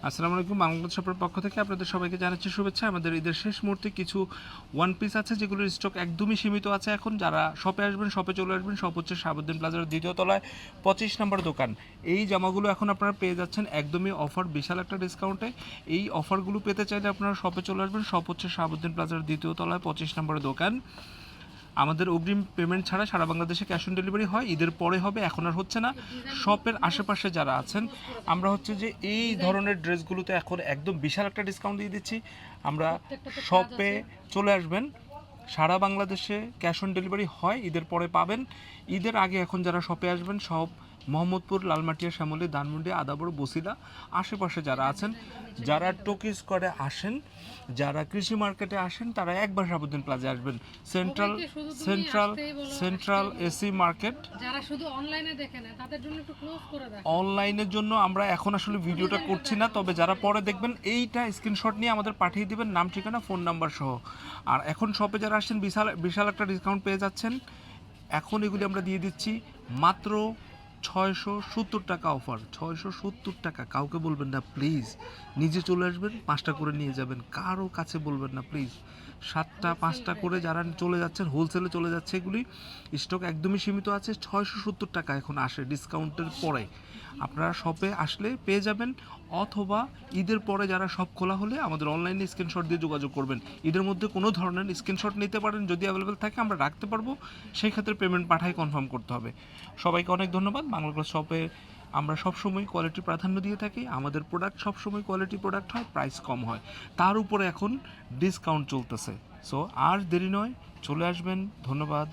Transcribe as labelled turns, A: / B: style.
A: আসসালামু আলাইকুম। বাংলাদেশ শপের পক্ষ থেকে আপনাদের সবাইকে জানাচ্ছি শুভেচ্ছা। আমাদের ঈদের শেষ মুহূর্তে কিছু ওয়ান পিস আছে যেগুলোর স্টক একদমই সীমিত আছে এখন। যারা শপে আসবেন, শপে চলে আসবেন। শপ হচ্ছে শাহাবুদ্দিন প্লাজার দ্বিতীয় তলায় 25 নম্বর দোকান। এই জামাগুলো এখন আপনারা পেয়ে যাচ্ছেন একদমই অফার, বিশাল একটা ডিসকাউন্টে। এই অফারগুলো পেতে চাইলে আপনারা শপে চলে আসবেন। শপ হচ্ছে শাহাবুদ্দিন প্লাজার দ্বিতীয় তলায় 25 নম্বর দোকান। আমাদের অগ্রিম পেমেন্ট ছাড়া সারা বাংলাদেশে ক্যাশ অন ডেলিভারি হয়। ঈদের পরে হবে, এখন আর হচ্ছে না। শপের আশেপাশে যারা আছেন, আমরা হচ্ছে যে এই ধরনের ড্রেসগুলোতে এখন একদম বিশাল একটা ডিসকাউন্ট দিয়ে দিচ্ছি। আমরা শপে চলে আসবেন। সারা বাংলাদেশে ক্যাশ অন ডেলিভারি হয়, ঈদের পরে পাবেন। ঈদের আগে এখন যারা শপে আসবেন, সব মোহাম্মদপুর, লালমাটিয়া, শ্যামলী, ধানমন্ডি, আদাবর, বসিলা আশেপাশে যারা আছেন, যারা টোকিজ করে আসেন, যারা কৃষি মার্কেটে আসেন, তারা একবার শাহাবুদ্দিন প্লাজা আসবেন। Central central central AC market.
B: যারা শুধু অনলাইনে দেখে না তাদের জন্য একটু ক্লোজ করে দেখ।
A: অনলাইনের জন্য আমরা এখন আসলে ভিডিওটা করছি না, তবে যারা পরে দেখবেন এইটা স্ক্রিনশট নিয়ে আমাদের পাঠিয়ে দিবেন, নাম, ঠিকানা, ফোন নাম্বার সহ। আর এখন শপে যারা আসছেন বিশাল বিশাল একটা ডিসকাউন্ট পেয়ে যাচ্ছেন। এখন এগুলি আমরা দিয়ে দিচ্ছি মাত্র 670 টাকা অফার। 670 টাকা, কাউকে বলবেন না প্লিজ। নিজে চলে আসবেন, 5টা করে নিয়ে যাবেন, কারো কাছে বলবেন না প্লিজ। 7টা 5টা করে যারা চলে যাচ্ছেন, হোলসেলে চলে যাচ্ছে এগুলি। স্টক একদমই সীমিত আছে। 670 টাকা এখন আসে ডিসকাউন্টের পরে। আপনারা শপে আসলে পেয়ে যাবেন, অথবা ঈদের পরে যারা শপ খোলা হলে আমাদের অনলাইনে স্ক্রিনশট দিয়ে যোগাযোগ করবেন। ঈদের মধ্যে কোনো ধরনের স্ক্রিনশট নিতে পারেন, যদি অ্যাভেলেবেল থাকে আমরা রাখতে পারবো। সেই ক্ষেত্রে পেমেন্ট পাঠাই কনফার্ম করতে হবে। সবাইকে অনেক ধন্যবাদ। বাংলা শপে আমরা সবসময় কোয়ালিটি প্রাধান্য দিয়ে থাকি। আমাদের প্রোডাক্ট সবসময় কোয়ালিটি প্রোডাক্ট হয়, প্রাইস কম হয়, তার উপরে এখন ডিসকাউন্ট চলতেছে। সো আর দেরি নয়, চলে আসবেন। ধন্যবাদ।